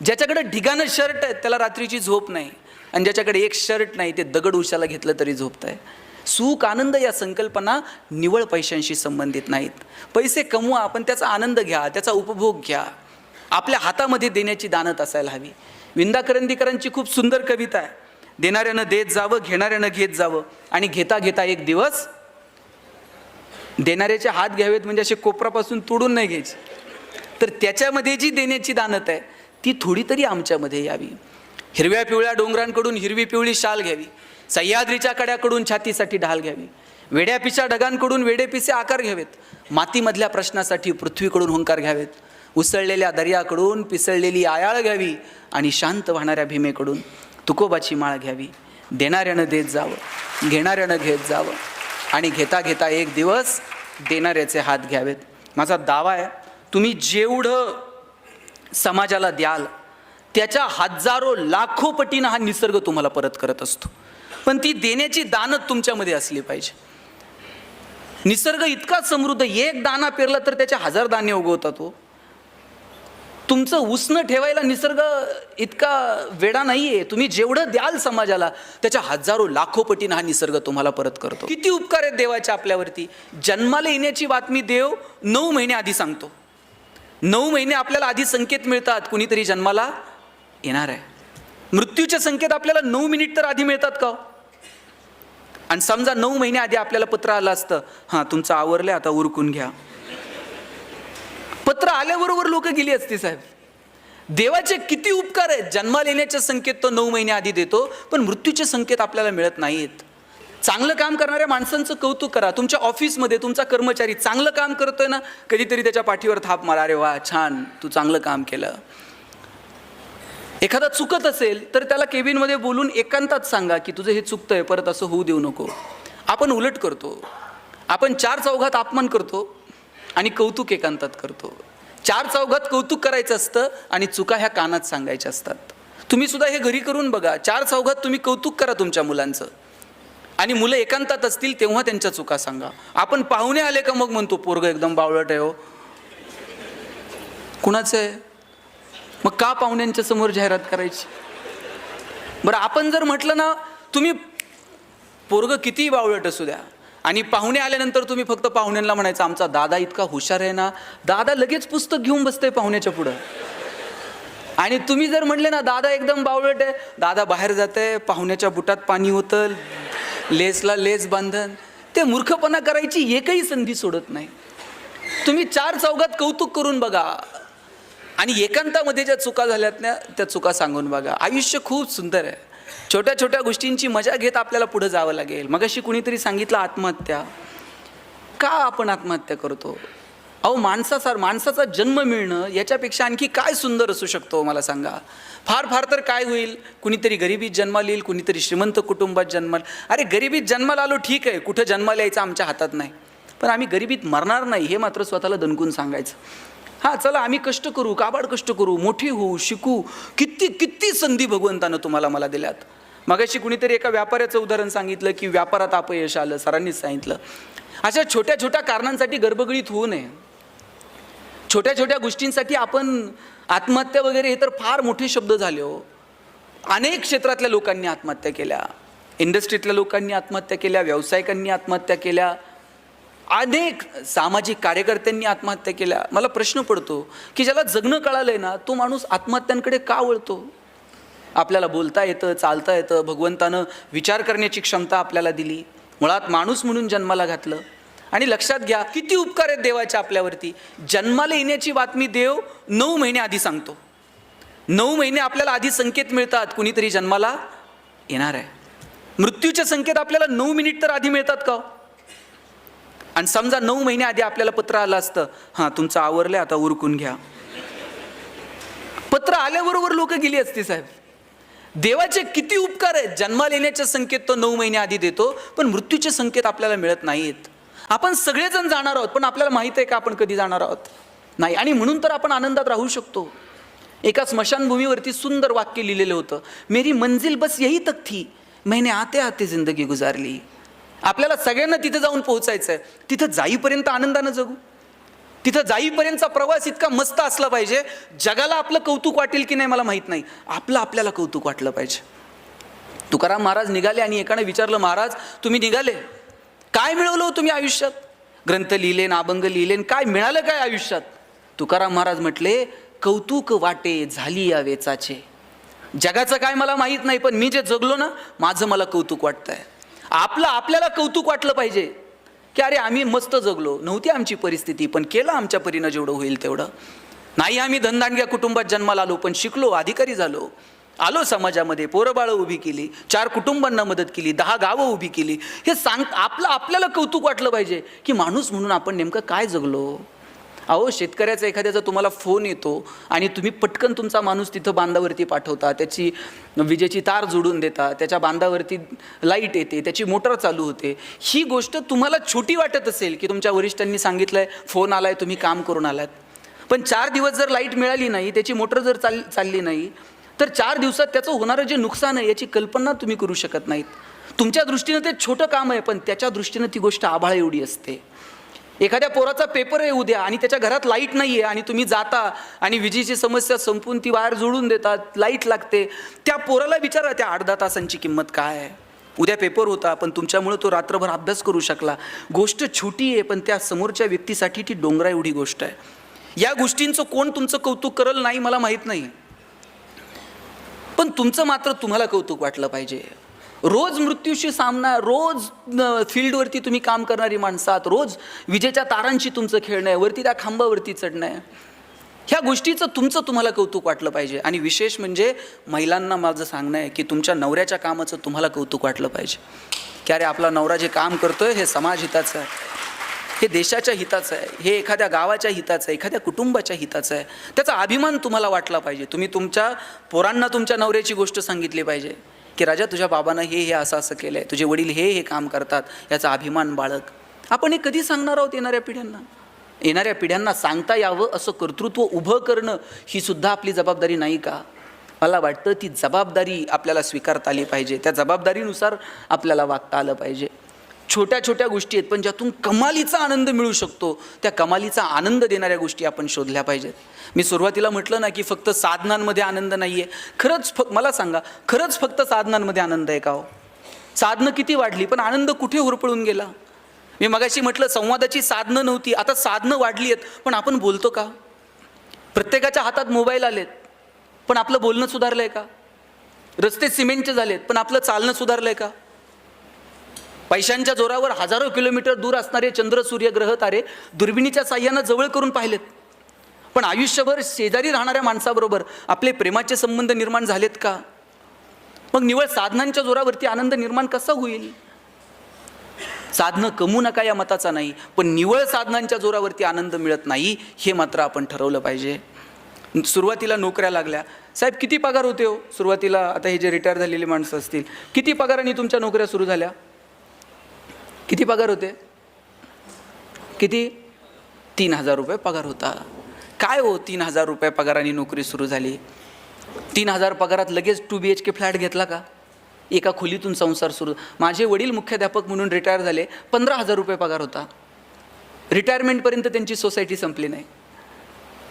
ज्याच्याकडे ढिगाणं शर्ट आहे त्याला रात्रीची झोप नाही, आणि ज्याच्याकडे एक शर्ट नाही ते दगड उशाला घेतलं तरी झोपतंय. सुख आनंद या संकल्पना निव्वळ पैशांशी संबंधित नाहीत. पैसे कमवा पण त्याचा आनंद घ्या, त्याचा उपभोग घ्या. आपल्या हातामध्ये देण्याची दानत असायला हवी. विंदा करंदीकरांची खूप सुंदर कविता आहे. देणाऱ्यानं देत जावं, घेणाऱ्यानं घेत जावं, आणि घेता घेता एक दिवस देणाऱ्याचे हात घ्यावेत, म्हणजे असे कोपरापासून तोडून नाही घ्यायचे, तर त्याच्यामध्ये जी देण्याची दानत आहे ती थोडी तरी आमच्यामध्ये यावी. हिरव्या पिवळ्या डोंगरांकडून हिरवी पिवळी शाल घ्यावी, सह्याद्रीच्या कड्याकडून छातीसाठी ढाल घ्यावी, वेड्यापिशा ढगांकडून वेडेपिसे आकार घ्यावेत, मातीमधल्या प्रश्नासाठी पृथ्वीकडून हुंकार घ्यावेत, उसळलेल्या दर्याकडून पिसळलेली आयाळ घ्यावी, आणि शांत वाहणाऱ्या भीमेकडून तुकोबाची माळ घ्यावी. देणाऱ्यानं देत जावं, घेणाऱ्यानं घेत जावं, आणि घेता घेता एक दिवस देणाऱ्याचे हात घ्यावेत. माझा दावा आहे, तुम्ही जेवढं समाजाला द्याल त्याच्या हजारो लाखो पटीनं हा निसर्ग तुम्हाला परत करत असतो. पण ती देण्याची दानत तुमच्यामध्ये असली पाहिजे. निसर्ग इतका समृद्ध, एक दाना पेरला तर त्याचे 1000 दाणे उगवतात. तुमचं उसनं ठेवायला निसर्ग इतका वेडा नाहीये. तुम्ही जेवढं द्याल समाजाला त्याच्या हजारो लाखो पटीनं हा निसर्ग तुम्हाला परत करतो. किती उपकार आहेत देवाचे आपल्यावरती. जन्माला येण्याची बातमी देव 9 महिने आधी सांगतो. 9 महिने आपल्याला आधी संकेत मिळतात, कुणीतरी जन्माला येणार आहे. मृत्यूचे संकेत आपल्याला 9 मिनिट तर आधी मिळतात का? आणि समजा 9 महिने आधी आपल्याला पत्र आलं असतं, हां तुमचं आवरलंय आता उरकून घ्या. पत्र आल्याबरोबर लोक गेली असती. साहेब, देवाचे किती उपकार आहेत. जन्माला येण्याचे संकेत तो 9 महिने आधी देतो, पण मृत्यूचे संकेत आपल्याला मिळत नाहीत. चांगलं काम करणाऱ्या माणसांचं कौतुक करा. तुमच्या ऑफिसमध्ये तुमचा कर्मचारी चांगलं काम करतोय ना, कधीतरी त्याच्या पाठीवर थाप मारा, अरे वा छान, तू चांगलं काम केलं. एखादा चुकत असेल तर त्याला केबिनमध्ये बोलून एकांतात सांगा की तुझं हे चुकतंय, परत असं होऊ देऊ नको. आपण उलट करतो. आपण 4 चौघात अपमान करतो आणि कौतुक एकांतात करतो. 4 चौघात कौतुक करायचं असतं आणि चुका ह्या कानात सांगायच्या असतात. तुम्ही सुद्धा हे घरी करून बघा. 4 चौघात तुम्ही कौतुक करा तुमच्या मुलांचं, आणि मुलं एकांतात असतील तेव्हा त्यांच्या चुका सांगा. आपण पाहुणे आले का मग म्हणतो पोरग एकदम बावळट आहे हो. कुणाचं आहे मग? का पाहुण्यांच्या समोर जाहिरात करायची? बरं, आपण जर म्हटलं ना तुम्ही पोरग कितीही बावळट असू द्या, आणि पाहुणे आल्यानंतर तुम्ही फक्त पाहुण्यांना म्हणायचं आमचा दादा इतका हुशार आहे ना, दादा लगेच पुस्तक घेऊन बसतंय पाहुण्याच्या पुढं. आणि तुम्ही जर म्हणले ना दादा एकदम बावळट आहे, दादा बाहेर जाते, पाहुण्याच्या बुटात पाणी होतं, लेसला लेस बांधन, ते मूर्खपणा करायची एकही संधी सोडत नाही. तुम्ही 4 चौघात कौतुक करून बघा, आणि एकांतामध्ये ज्या चुका झाल्यात ना त्या चुका सांगून बघा. आयुष्य खूप सुंदर आहे. छोट्या छोट्या गोष्टींची मजा घेत आपल्याला पुढे जावं लागेल. मगाशी कुणीतरी सांगितलं आत्महत्या. का आपण आत्महत्या करतो? अहो, माणसाचा जन्म मिळणं याच्यापेक्षा आणखी काय सुंदर असू शकतो मला सांगा. फार फार तर काय होईल, कुणीतरी गरिबीत जन्माला येईल, कुणीतरी श्रीमंत कुटुंबात जन्माला. अरे गरिबीत जन्माला आलो ठीक आहे, कुठं जन्माला यायचं आमच्या हातात नाही, पण आम्ही गरिबीत मरणार नाही हे मात्र स्वतःला दणकून सांगायचं. हां चला आम्ही कष्ट करू, काबाड कष्ट करू, मोठी होऊ, शिकू. किती किती संधी भगवंतानं तुम्हाला मला दिल्यात. मगाशी कुणीतरी एका व्यापाऱ्याचं उदाहरण सांगितलं की व्यापारात अपयश आलं, सरांनीच सांगितलं. अशा छोट्या छोट्या कारणांसाठी गडबडीत होऊ नये. छोट्या छोट्या गोष्टींसाठी आपण आत्महत्या वगैरे हे तर फार मोठे शब्द झाले हो. अनेक क्षेत्रातल्या लोकांनी आत्महत्या केल्या, इंडस्ट्रीतल्या लोकांनी आत्महत्या केल्या, व्यावसायिकांनी आत्महत्या केल्या, अनेक सामाजिक कार्यकर्त्यांनी आत्महत्या केल्या. मला प्रश्न पडतो की ज्याला जगणं कळालंय ना तो माणूस आत्महत्यांकडे का वळतो? आपल्याला बोलता येतं, चालता येतं, भगवंतानं विचार करण्याची क्षमता आपल्याला दिली, मुळात माणूस म्हणून जन्माला घातलं. आणि लक्षात घ्या किती उपकार आहेत देवाचे आपल्यावरती. जन्माला येण्याची बातमी देव 9 महिने आधी सांगतो. 9 महिने आपल्याला आधी संकेत मिळतात, कुणीतरी जन्माला येणार आहे. मृत्यूचे संकेत आपल्याला 9 मिनिट तर आधी मिळतात का? आणि समजा 9 महिने आधी आपल्याला पत्र आलं असतं, हां तुमचं आवरलंय आता उरकून घ्या. पत्र आल्याबरोबर लोक गेली असती. साहेब, देवाचे किती उपकार आहेत. जन्माला येण्याचे संकेत तो 9 महिने आधी देतो, पण मृत्यूचे संकेत आपल्याला मिळत नाहीत. आपण सगळेजण जाणार आहोत, पण आपल्याला माहित आहे का आपण कधी जाणार आहोत? नाही. आणि म्हणून तर आपण आनंदात राहू शकतो. एका स्मशानभूमीवरती सुंदर वाक्य लिहिलेलं होतं, मेरी मंजिल बस यही तक थी, मैंने आते आते जिंदगी गुजारली. आपल्याला सगळ्यांना तिथे जाऊन पोहोचायचं आहे. तिथं जाईपर्यंत आनंदानं जगू. तिथं जाईपर्यंतचा प्रवास इतका मस्त असला पाहिजे, जगाला आपलं कौतुक वाटेल की नाही मला माहीत नाही, आपलं आपल्याला कौतुक वाटलं पाहिजे. तुकाराम महाराज निघाले आणि एकाने विचारलं, महाराज तुम्ही निघाले, काय मिळवलं तुम्ही आयुष्यात? ग्रंथ लिहिले, अभंग लिहिले, काय मिळालं काय आयुष्यात? तुकाराम महाराज म्हटले, कौतुक वाटे झाली या वेचाचे. जगाचं काय मला माहीत नाही, पण मी जे जगलो ना, माझं मला कौतुक वाटतंय. आपलं आपल्याला कौतुक वाटलं पाहिजे की अरे आम्ही मस्त जगलो, नव्हती आमची परिस्थिती पण केलं आमच्या परीनं जेवढं होईल तेवढं. नाही आम्ही धनदांडग्या कुटुंबात जन्माला आलो, पण शिकलो, अधिकारी झालो, आलो समाजामध्ये, पोरंबाळं उभी केली, 4 कुटुंबांना मदत केली, 10 गावं उभी केली. हे आपल्याला कौतुक वाटलं पाहिजे की माणूस म्हणून आपण नेमकं काय जगलो. अहो शेतकऱ्याचा एखाद्याचा तुम्हाला फोन येतो आणि तुम्ही पटकन तुमचा माणूस तिथं बांधावरती पाठवता, त्याची विजेची तार जोडून देता, त्याच्या बांधावरती लाईट येते, त्याची मोटर चालू होते. ही गोष्ट तुम्हाला छोटी वाटत असेल की तुमच्या वरिष्ठांनी सांगितलंय, फोन आलाय, तुम्ही काम करून आलात, पण 4 दिवस जर लाईट मिळाली नाही, त्याची मोटर जर चालली नाही, तर 4 दिवसात त्याचं होणारं जे नुकसान आहे याची कल्पना तुम्ही करू शकत नाहीत. तुमच्या दृष्टीनं ते छोटं काम आहे, पण त्याच्या दृष्टीनं ती गोष्ट आभाळ एवढी असते. एखाद्या पोराचा पेपर आहे उद्या आणि त्याच्या घरात लाईट नाही आहे आणि तुम्ही जाता आणि विजेची समस्या संपून ती वायर जोडून देतात, लाईट लागते, त्या पोराला विचारा त्या 8-10 तासांची किंमत काय आहे. उद्या पेपर होता पण तुमच्यामुळे तो रात्रभर अभ्यास करू शकला. गोष्ट छोटी आहे पण त्या समोरच्या व्यक्तीसाठी ती डोंगरा एवढी गोष्ट आहे. या गोष्टींचं कोण तुमचं कौतुक करल नाही मला माहीत नाही, पण तुमचं मात्र तुम्हाला कौतुक वाटलं पाहिजे. रोज मृत्यूशी सामना, रोज फील्डवरती तुम्ही काम करणारी माणसं आहात, रोज विजेच्या तारांशी तुमचं खेळणं आहे, वरती त्या खांबावरती चढणं आहे. ह्या गोष्टीचं तुम्हाला कौतुक वाटलं पाहिजे. आणि विशेष म्हणजे महिलांना माझं सांगणं आहे की तुमच्या नवऱ्याच्या कामाचं तुम्हाला कौतुक वाटलं पाहिजे की अरे आपला नवरा जे काम करतोय हे समाज हिताचं आहे, हे देशाच्या हिताचं आहे, हे एखाद्या गावाच्या हिताचं आहे, एखाद्या कुटुंबाच्या हिताचं आहे. त्याचा अभिमान तुम्हाला वाटला पाहिजे. तुम्ही तुमच्या पोरांना तुमच्या नवऱ्याची गोष्ट सांगितली पाहिजे की राजा तुझ्या बाबांना हे असं केलं आहे, तुझे वडील हे काम करतात, याचा अभिमान बाळग. आपण हे कधी सांगणार आहोत येणाऱ्या पिढ्यांना सांगता यावं असं कर्तृत्व उभं करणं ही सुद्धा आपली जबाबदारी नाही का? मला वाटतं ती जबाबदारी आपल्याला स्वीकारता आली पाहिजे, त्या जबाबदारीनुसार आपल्याला वागता आलं पाहिजे. छोट्या छोट्या गोष्टी आहेत पण ज्यातून कमालीचा आनंद मिळू शकतो, त्या कमालीचा आनंद देणाऱ्या गोष्टी आपण शोधल्या पाहिजेत. मी सुरुवातीला म्हटलं ना की फक्त साधनांमध्ये आनंद नाही आहे. खरंच मला सांगा, खरंच फक्त साधनांमध्ये आनंद आहे का हो? साधनं किती वाढली पण आनंद कुठे होरपळून गेला? मी मगाशी म्हटलं संवादाची साधनं नव्हती, आता साधनं वाढली आहेत पण आपण बोलतो का? प्रत्येकाच्या हातात मोबाईल आलेत पण आपलं बोलणं सुधारलं आहे का? रस्ते सिमेंटचे झालेत पण आपलं चालणं सुधारलं आहे का? पैशांच्या जोरावर हजारो किलोमीटर दूर असणारे चंद्र, सूर्य, ग्रह, तारे दुर्बिणीच्या साह्यानं जवळ करून पाहिलेत, पण आयुष्यभर शेजारी राहणाऱ्या माणसाबरोबर आपले प्रेमाचे संबंध निर्माण झालेत का? मग निवळ साधनांच्या जोरावरती आनंद निर्माण कसा होईल? साधनं कमवू नका या मताचा नाही, पण निवळ साधनांच्या जोरावरती आनंद मिळत नाही हे मात्र आपण ठरवलं पाहिजे. सुरुवातीला नोकऱ्या लागल्या, साहेब किती पगार होते हो सुरुवातीला? आता हे जे रिटायर झालेले माणसं असतील, किती पगारांनी तुमच्या नोकऱ्या सुरू झाल्या? किती पगार होते? किती? 3,000 रुपये पगार होता. काय हो 3,000 रुपये पगाराने नोकरी सुरू झाली? 3,000 पगारात लगेच 2 BHK फ्लॅट घेतला का? एका खोलीतून संसार सुरू. माझे वडील मुख्याध्यापक म्हणून रिटायर झाले, 15,000 रुपये पगार होता. रिटायरमेंटपर्यंत त्यांची सोसायटी संपली नाही,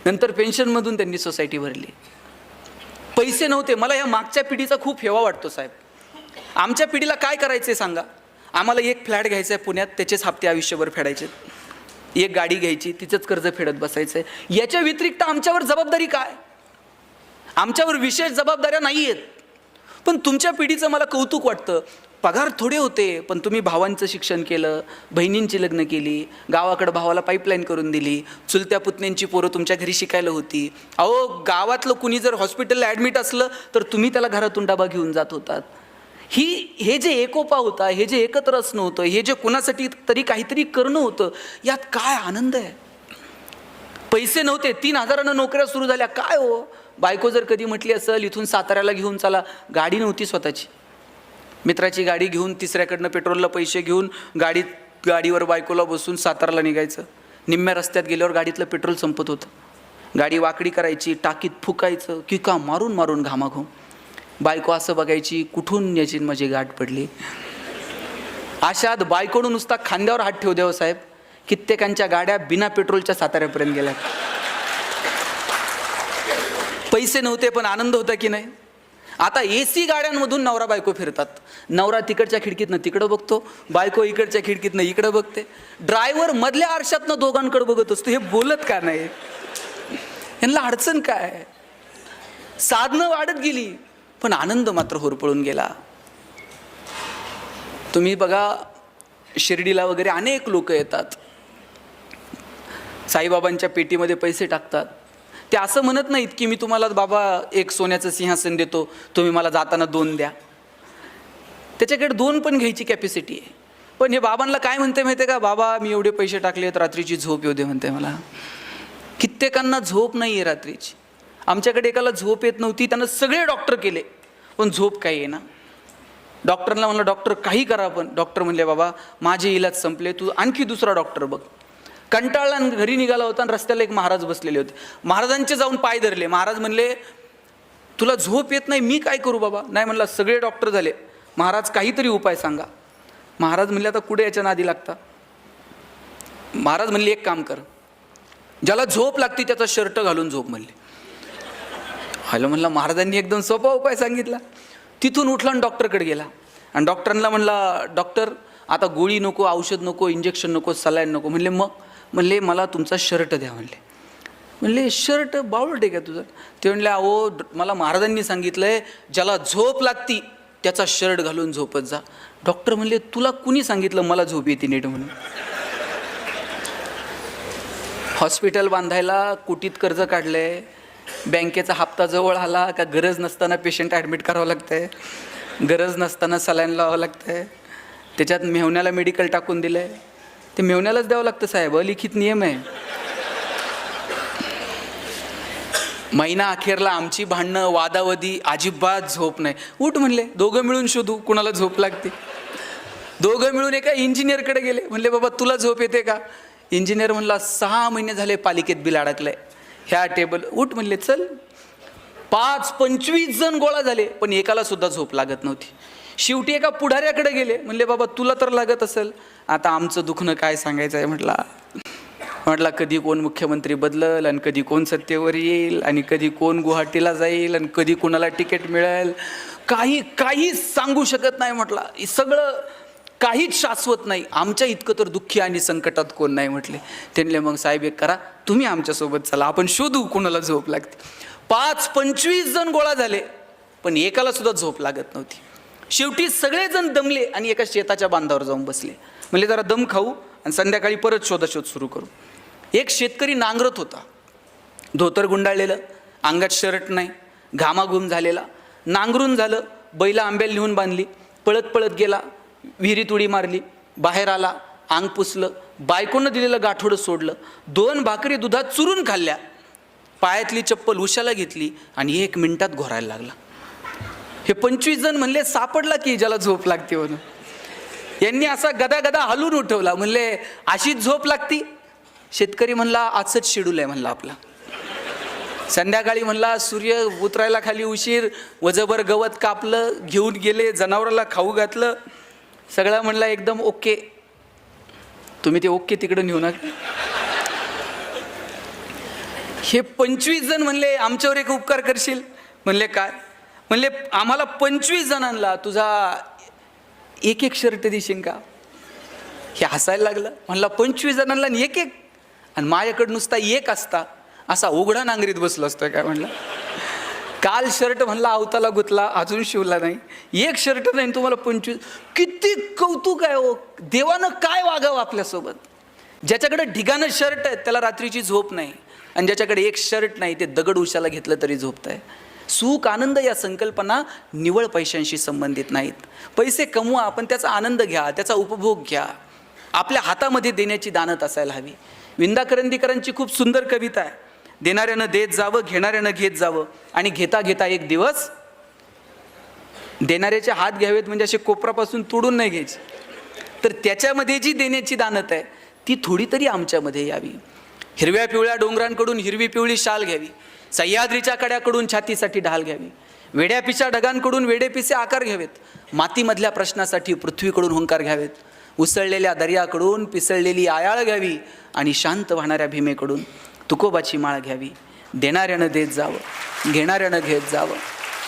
नंतर पेन्शनमधून त्यांनी सोसायटी भरली. पैसे नव्हते. मला या मागच्या पिढीचा खूप हेवा वाटतो साहेब. आमच्या पिढीला काय करायचं सांगा? आम्हाला एक फ्लॅट घ्यायचा आहे पुण्यात, त्याचेच हप्ते आयुष्यभर फेडायचे. एक गाडी घ्यायची, तिचंच कर्ज फेडत बसायचं आहे. याच्या व्यतिरिक्त आमच्यावर जबाबदारी काय? आमच्यावर विशेष जबाबदाऱ्या नाही आहेत. पण तुमच्या पिढीचं मला कौतुक वाटतं. पगार थोडे होते पण तुम्ही भावांचं शिक्षण केलं, बहिणींची लग्न केली, गावाकडं भावाला पाईपलाईन करून दिली, चुलत्या पुतण्यांची पोरं तुमच्या घरी शिकायला होती. अहो गावातलं कुणी जर हॉस्पिटलला ॲडमिट असलं तर तुम्ही त्याला घरातून डबा घेऊन जात होतात. हे जे एकोपा होता, हे जे एकत्र असणं होतं, हे जे कुणासाठी तरी काहीतरी करणं होतं, यात काय आनंद आहे? पैसे नव्हते, 3,000 नोकऱ्या सुरू झाल्या. काय हो, बायको जर कधी म्हटली असेल इथून साताऱ्याला घेऊन चला, गाडी नव्हती स्वतःची, मित्राची गाडी घेऊन तिसऱ्याकडनं पेट्रोलला पैसे घेऊन गाडीवर बायकोला बसून साताऱ्याला निघायचं. निम्म्या रस्त्यात गेल्यावर गाडीतलं पेट्रोल संपत होतं. गाडी वाकडी करायची, टाकीत फुकायचं, किका मारून मारून घामाघूम. बायको असं बघायची, कुठून याची माझी गाठ पडली. अशात बायकोनं नुसता खांद्यावर हात ठेवू द्यावं साहेब, कित्येकांच्या गाड्या बिना पेट्रोलच्या साताऱ्यापर्यंत गेल्या. पैसे नव्हते पण आनंद होता की नाही. आता AC गाड्यांमधून नवरा बायको फिरतात. नवरा तिकडच्या खिडकीतनं तिकडं बघतो, बायको इकडच्या खिडकीतनं इकडं बघते. ड्रायव्हर मधल्या आरशातनं दोघांकडे बघत असतो. हे बोलत का नाही? यांना अडचण काय? साधनं वाढत गेली पण आनंद मात्र होरपळून गेला. तुम्ही बघा, शिर्डीला वगैरे अनेक लोक येतात, साईबाबांच्या पेटीमध्ये पैसे टाकतात. ते असं म्हणत नाहीत की मी तुम्हाला बाबा एक सोन्याचं सिंहासन देतो, तुम्ही मला जाताना 2 द्या. त्याच्याकडे 2 पण घ्यायची कॅपॅसिटी आहे. पण हे बाबांना काय म्हणते माहिती आहे का? बाबा मी एवढे पैसे टाकलेत, रात्रीची झोप येऊ दे म्हणते मला. कित्येकांना झोप नाही आहे रात्रीची. आमच्याकडे एकाला झोप येत नव्हती, त्यानं सगळे डॉक्टर केले पण झोप काही आहे ना. डॉक्टरला म्हणलं डॉक्टर काही करा, पण डॉक्टर म्हणले बाबा माझे इलाज संपले, तू आणखी दुसरा डॉक्टर बघ. कंटाळला घरी निघाला होता आणि रस्त्याला एक महाराज बसलेले होते. महाराजांचे जाऊन पाय धरले. महाराज म्हणले तुला झोप येत नाही, मी काय करू बाबा? नाही म्हणला सगळे डॉक्टर झाले, महाराज काहीतरी उपाय सांगा. महाराज म्हणले आता कुठे याच्या नादी लागता. महाराज म्हणले एक काम कर, ज्याला झोप लागते त्याचा शर्ट घालून झोप म्हणले. हॅलो म्हणला, महाराजांनी एकदम सोपा उपाय सांगितला. तिथून उठला आणि डॉक्टरकडे गेला आणि डॉक्टरांना म्हणला डॉक्टर आता गोळी नको, औषध नको, इंजेक्शन नको, सलाईन नको. म्हणले मग? म्हणले मला तुमचा शर्ट द्या म्हणले. म्हणले शर्ट बावळट आहे का तुझं? ते म्हणले अहो मला महाराजांनी सांगितलंय ज्याला झोप लागती त्याचा शर्ट घालून झोपत जा. डॉक्टर म्हणले तुला कुणी सांगितलं मला झोप येते नीट म्हणून? हॉस्पिटल बांधायला कोटीत कर्ज काढलंय, बँकेचा हप्ता जवळ आला का गरज नसताना पेशंट ॲडमिट करावं लागतंय, गरज नसताना सलाईन लावावं लागतंय, त्याच्यात मेहुण्याला मेडिकल टाकून दिलं आहे, ते मेहुण्यालाच द्यावं लागतं साहेब, अलिखित नियम आहे. महिना अखेरला आमची भांडणं वादावधी, अजिबात झोप नाही. उठ म्हणले दोघं मिळून शोधू कुणाला झोप लागते. दोघं मिळून एका इंजिनियरकडे गेले. म्हणले बाबा तुला झोप येते का? इंजिनियर म्हणला 6 महिने झाले पालिकेत बिल अडकलंय, ह्या टेबल. उठ म्हणले चल. 25 जण गोळा झाले पण एकाला सुद्धा झोप लागत नव्हती. शेवटी एका पुढाऱ्याकडे गेले. म्हणले बाबा तुला तर लागत असेल, आता आमचं दुखणं काय सांगायचं आहे म्हटला कधी कोण मुख्यमंत्री बदलल आणि कधी कोण सत्तेवर येईल आणि कधी कोण गुवाहाटीला जाईल आणि कधी कोणाला तिकीट मिळेल, काही सांगू शकत नाही म्हटला. सगळं काहीच शाश्वत नाही, आमच्या इतकं तर दुःखी आणि संकटात कोण नाही म्हटले. त्यांनी मग साहेब एक करा, तुम्ही आमच्यासोबत चला, आपण शोधू कोणाला झोप लागते. 25 जण गोळा झाले पण एकाला सुद्धा झोप लागत नव्हती. शेवटी सगळेजण दमले आणि एका शेताच्या बांधावर जाऊन बसले. म्हणजे जरा दम खाऊ आणि संध्याकाळी परत शोधाशोध सुरू करू. एक शेतकरी नांगरत होता, धोतर गुंडाळलेलं, अंगात शर्ट नाही, घामाघूम झालेला. नांगरून झालं, बैला आंब्याला नेऊन बांधली, पळत पळत गेला, विहिरीत उडी मारली, बाहेर आला, अंग पुसलं, बायकोनं दिलेलं गाठोडं सोडलं, 2 भाकरी दुधात चुरून खाल्ल्या, पायातली चप्पल उशाला घेतली आणि 1 मिनिटात घोरायला लागला. हे 25 जण म्हणले सापडला की ज्याला झोप लागते म्हणून. यांनी असा गदा हलून उठवला. म्हणले अशीच झोप लागती? शेतकरी म्हणला आजच शेड्यूल आहे म्हणला आपला. संध्याकाळी म्हणला सूर्य उतरायला खाली उशीर, वजभर गवत कापलं, घेऊन गेले, जनावराला खाऊ घातलं, सगळं म्हणला एकदम ओके. तुम्ही ते ओके तिकडे नेऊ नका. हे 25 जण म्हणले आमच्यावर एक उपकार करशील? म्हणले काय? म्हणले आम्हाला 25 जणांना तुझा एक शर्ट देशील का? हे हसायला लागलं. म्हणला 25 जणांना एक आणि माझ्याकडे नुसता एक असता असा उघडा नांगरीत बसलो असतोय काय? म्हणलं काल शर्ट म्हणला अवताला गुतला, अजून शिवला नाही, एक शर्ट नाही तुम्हाला 25. किती कौतुक आहे हो. देवानं काय वागावं आपल्यासोबत. ज्याच्याकडे ढिगानं शर्ट आहे त्याला रात्रीची झोप नाही आणि ज्याच्याकडे एक शर्ट नाही ते दगड उशाला घेतलं तरी झोपत आहे. सुख आनंद या संकल्पना निव्वळ पैशांशी संबंधित नाहीत. पैसे कमवा पण त्याचा आनंद घ्या, त्याचा उपभोग घ्या. आपल्या हातामध्ये देण्याची दानत असायला हवी. विंदा करंदीकरांची खूप सुंदर कविता आहे. देणाऱ्यानं देत जावं, घेणाऱ्यानं घेत जावं आणि घेता घेता एक दिवस देणाऱ्याचे हात घ्यावेत, म्हणजे असे कोपरापासून तोडून नाही घ्यायचे, तर त्याच्यामध्ये जी देण्याची दानत आहे ती थोडी तरी आमच्यामध्ये यावी. हिरव्या पिवळ्या डोंगरांकडून हिरवी पिवळी शाल घ्यावी, सह्याद्रीच्या कड्याकडून छातीसाठी ढाल घ्यावी, वेड्यापिशा ढगांकडून वेडेपिसे आकार घ्यावेत, मातीमधल्या प्रश्नासाठी पृथ्वीकडून हुंकार घ्यावेत, उसळलेल्या दर्याकडून पिसळलेली आयाळ घ्यावी आणि शांत वाहणाऱ्या भीमेकडून तुकोबाची माळ घ्यावी. देणाऱ्यानं देत जावं, घेणाऱ्यानं घेत जावं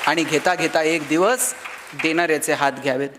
आणि घेता घेता एक दिवस देणाऱ्याचे हात घ्यावेत.